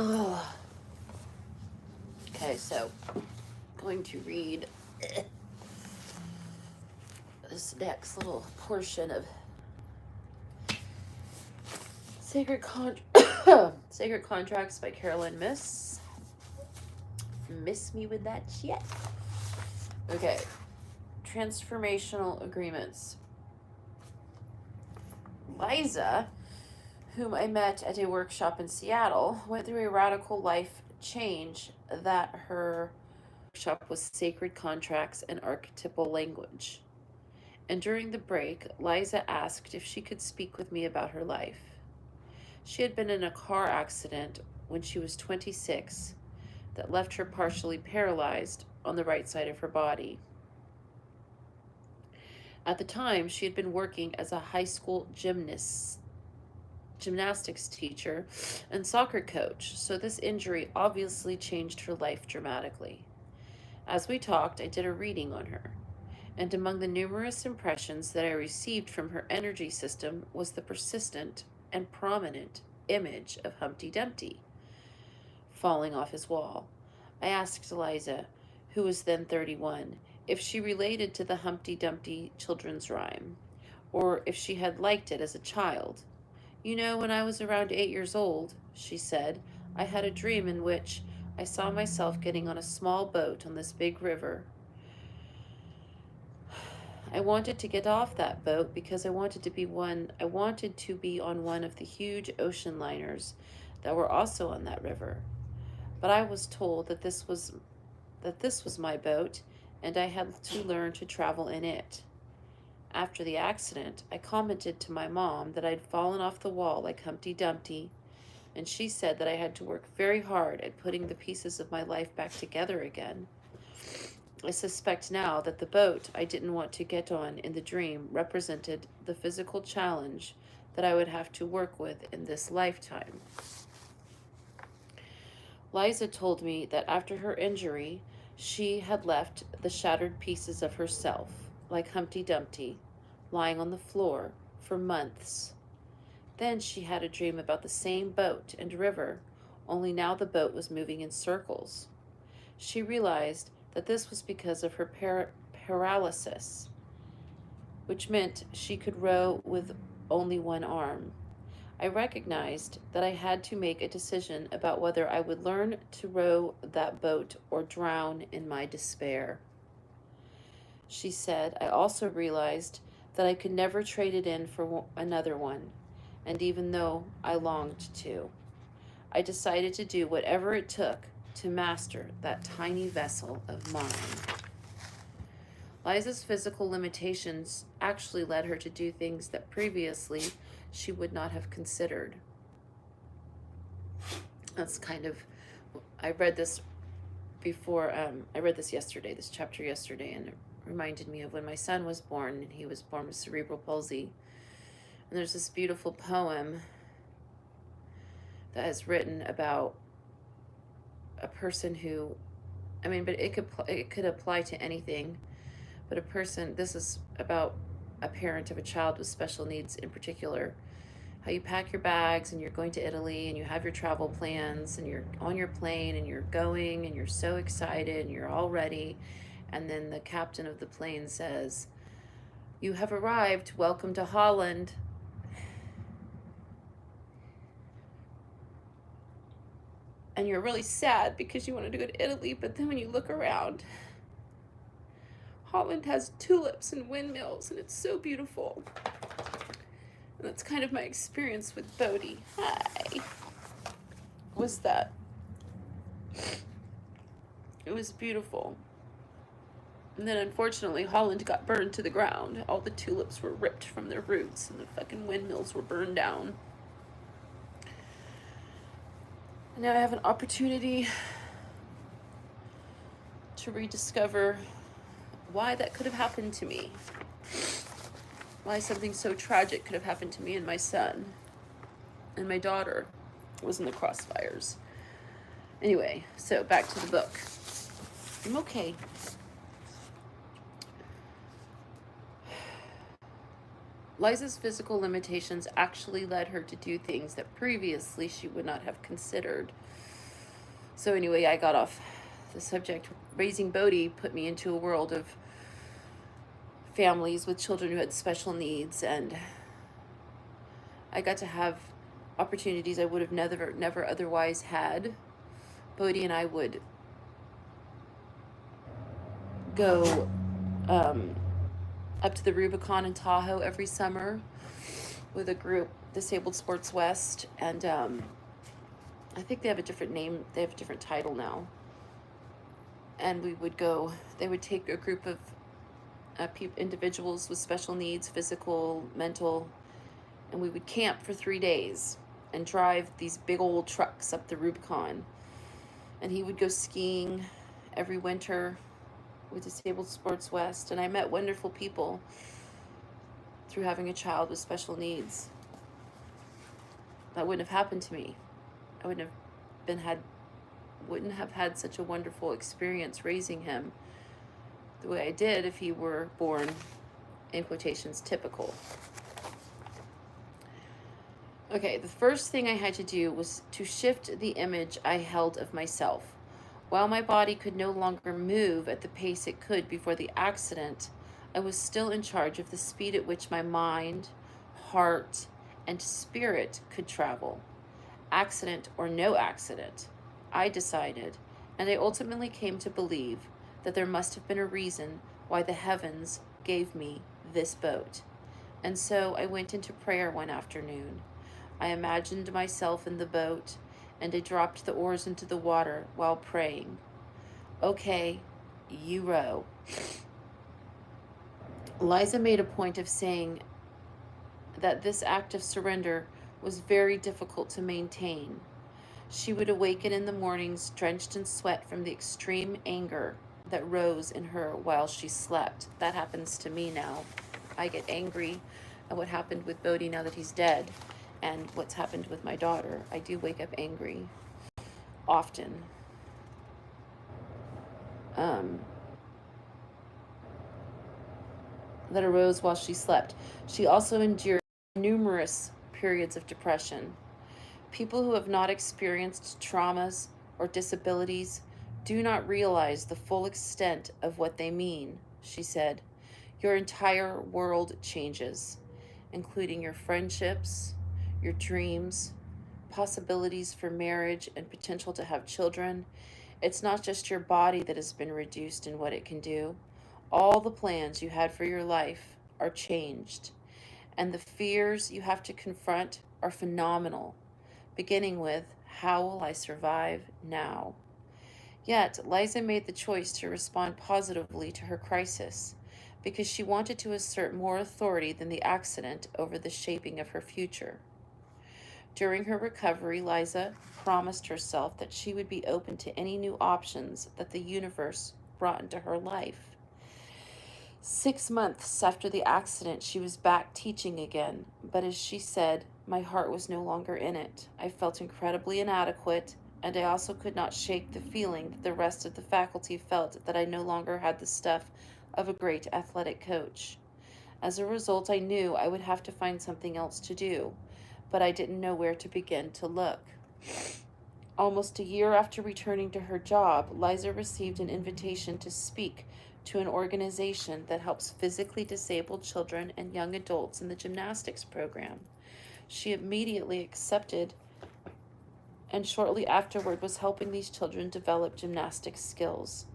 Oh, okay, so I'm going to read this next little portion of Sacred Contracts by Carolyn Miss. Miss me with that shit. Okay. Transformational agreements. Liza, whom I met at a workshop in Seattle, went through a radical life change that her workshop was sacred contracts and archetypal language. And during the break, Liza asked if she could speak with me about her life. She had been in a car accident when she was 26 that left her partially paralyzed on the right side of her body. At the time, she had been working as a high school gymnastics teacher and soccer coach, so this injury obviously changed her life dramatically. As we talked, I did a reading on her, and among the numerous impressions that I received from her energy system was the persistent and prominent image of Humpty Dumpty falling off his wall. I asked Eliza, who was then 31, if she related to the Humpty Dumpty children's rhyme, or if she had liked it as a child. You know, when I was around 8 years old, she said, I had a dream in which I saw myself getting on a small boat on this big river. I wanted to get off that boat because I wanted to be on one of the huge ocean liners that were also on that river. But I was told that this was my boat, and I had to learn to travel in it. After the accident, I commented to my mom that I'd fallen off the wall like Humpty Dumpty, and she said that I had to work very hard at putting the pieces of my life back together again. I suspect now that the boat I didn't want to get on in the dream represented the physical challenge that I would have to work with in this lifetime. Liza told me that after her injury, she had left the shattered pieces of herself, like Humpty Dumpty, lying on the floor for months. Then she had a dream about the same boat and river, only now the boat was moving in circles. She realized that this was because of her paralysis, which meant she could row with only one arm. I recognized that I had to make a decision about whether I would learn to row that boat or drown in my despair. She said, I also realized that I could never trade it in for another one, and even though I longed to, I decided to do whatever it took to master that tiny vessel of mine. Liza's physical limitations actually led her to do things that previously she would not have considered. That's kind of, I read this before, I read this yesterday, this chapter yesterday, and it reminded me of when my son was born, and he was born with cerebral palsy. And there's this beautiful poem that is written about a person who, but it could apply to anything, but a person, this is about a parent of a child with special needs in particular, how you pack your bags and you're going to Italy and you have your travel plans and you're on your plane and you're going and you're so excited and you're all ready, and then the captain of the plane says, you have arrived, welcome to Holland. And you're really sad because you wanted to go to Italy, but then when you look around, Holland has tulips and windmills, and it's so beautiful. And that's kind of my experience with Bodhi. Hi. Was that it was beautiful. And then unfortunately, Holland got burned to the ground. All the tulips were ripped from their roots, and the fucking windmills were burned down. And now I have an opportunity to rediscover why that could have happened to me. Why something so tragic could have happened to me and my son. And my daughter was in the crossfires. Anyway, so back to the book. I'm okay. Liza's physical limitations actually led her to do things that previously she would not have considered. So anyway, I got off the subject. Raising Bodhi put me into a world of families with children who had special needs, and I got to have opportunities I would have never otherwise had. Bodhi and I would go up to the Rubicon in Tahoe every summer with a group, Disabled Sports West, and I think they have a different name. They have a different title now. And we would go. They would take a group of individuals with special needs, physical, mental, and we would camp for 3 days and drive these big old trucks up the Rubicon. And he would go skiing every winter with Disabled Sports West. And I met wonderful people through having a child with special needs. That wouldn't have happened to me. I wouldn't have had such a wonderful experience raising him the way I did if he were born, in quotations, typical. Okay, the first thing I had to do was to shift the image I held of myself. While my body could no longer move at the pace it could before the accident, I was still in charge of the speed at which my mind, heart, and spirit could travel. Accident or no accident, I decided, and I ultimately came to believe that there must have been a reason why the heavens gave me this boat. And so I went into prayer one afternoon. I imagined myself in the boat, and I dropped the oars into the water while praying. Okay, you row. Liza made a point of saying that this act of surrender was very difficult to maintain. She would awaken in the mornings drenched in sweat from the extreme anger that rose in her while she slept. That happens to me now. I get angry at what happened with Bodhi now that he's dead, and what's happened with my daughter. I do wake up angry often. That arose while she slept. She also endured numerous periods of depression. People who have not experienced traumas or disabilities do not realize the full extent of what they mean, she said. Your entire world changes, including your friendships, your dreams, possibilities for marriage, and potential to have children. It's not just your body that has been reduced in what it can do. All the plans you had for your life are changed, and the fears you have to confront are phenomenal, beginning with, how will I survive now? Yet, Liza made the choice to respond positively to her crisis because she wanted to assert more authority than the accident over the shaping of her future. During her recovery, Liza promised herself that she would be open to any new options that the universe brought into her life. 6 months after the accident, she was back teaching again, but as she said, my heart was no longer in it. I felt incredibly inadequate, and I also could not shake the feeling that the rest of the faculty felt that I no longer had the stuff of a great athletic coach. As a result, I knew I would have to find something else to do, but I didn't know where to begin to look. Almost a year after returning to her job, Liza received an invitation to speak to an organization that helps physically disabled children and young adults in the gymnastics program. She immediately accepted and shortly afterward was helping these children develop gymnastics skills.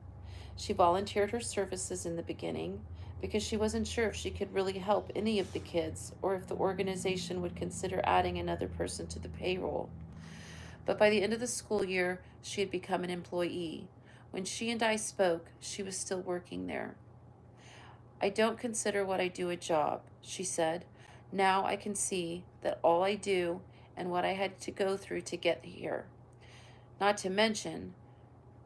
She volunteered her services in the beginning because she wasn't sure if she could really help any of the kids or if the organization would consider adding another person to the payroll. But by the end of the school year, she had become an employee. When she and I spoke, she was still working there. I don't consider what I do a job, she said. Now I can see that all I do and what I had to go through to get here. Not to mention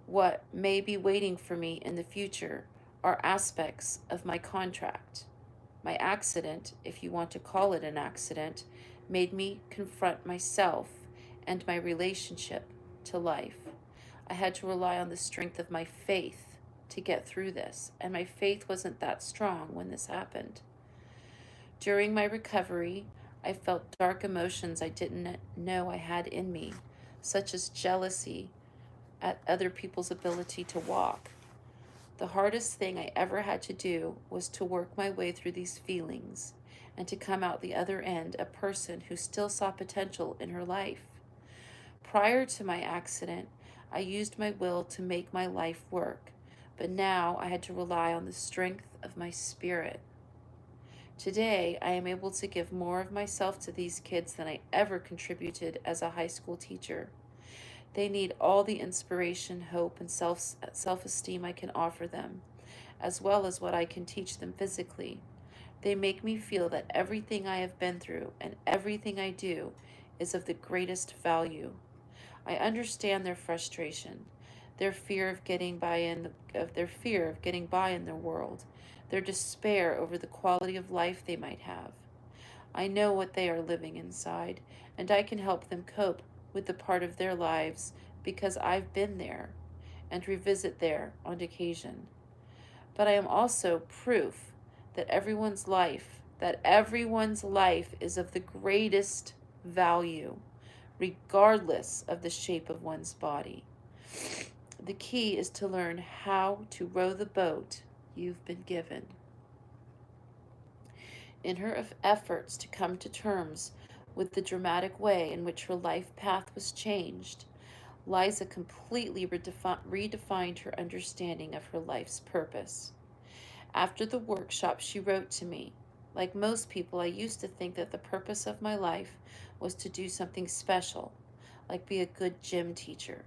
what may be waiting for me in the future are aspects of my contract. My accident, if you want to call it an accident, made me confront myself and my relationship to life. I had to rely on the strength of my faith to get through this, and my faith wasn't that strong when this happened. During my recovery, I felt dark emotions I didn't know I had in me, such as jealousy, at other people's ability to walk. The hardest thing I ever had to do was to work my way through these feelings and to come out the other end a person who still saw potential in her life. Prior to my accident, I used my will to make my life work, but now I had to rely on the strength of my spirit. Today, I am able to give more of myself to these kids than I ever contributed as a high school teacher. They need all the inspiration, hope, and self-esteem I can offer them, as well as what I can teach them physically. They make me feel that everything I have been through and everything I do is of the greatest value. I understand their frustration, their fear of getting by in their world, their despair over the quality of life they might have. I know what they are living inside, and I can help them cope with the part of their lives because I've been there and revisit there on occasion. But I am also proof that everyone's life is of the greatest value, regardless of the shape of one's body. The key is to learn how to row the boat you've been given. In her efforts to come to terms with the dramatic way in which her life path was changed, Liza completely redefined her understanding of her life's purpose. After the workshop, she wrote to me, "Like most people, I used to think that the purpose of my life was to do something special, like be a good gym teacher.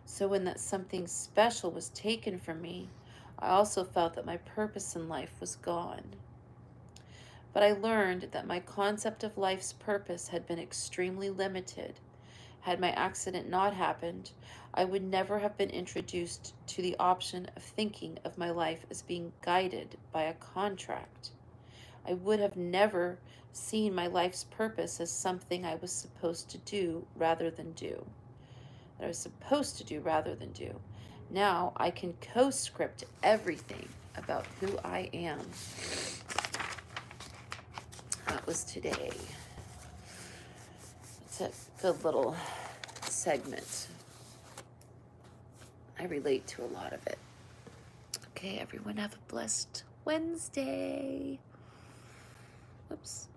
So when that something special was taken from me, I also felt that my purpose in life was gone. But I learned that my concept of life's purpose had been extremely limited. Had my accident not happened, I would never have been introduced to the option of thinking of my life as being guided by a contract. I would have never seen my life's purpose as something I was supposed to do rather than do. That I was supposed to do rather than do. Now I can co-script everything about who I am." That was today. It's a good little segment. I relate to a lot of it. Okay, everyone have a blessed Wednesday. Oops.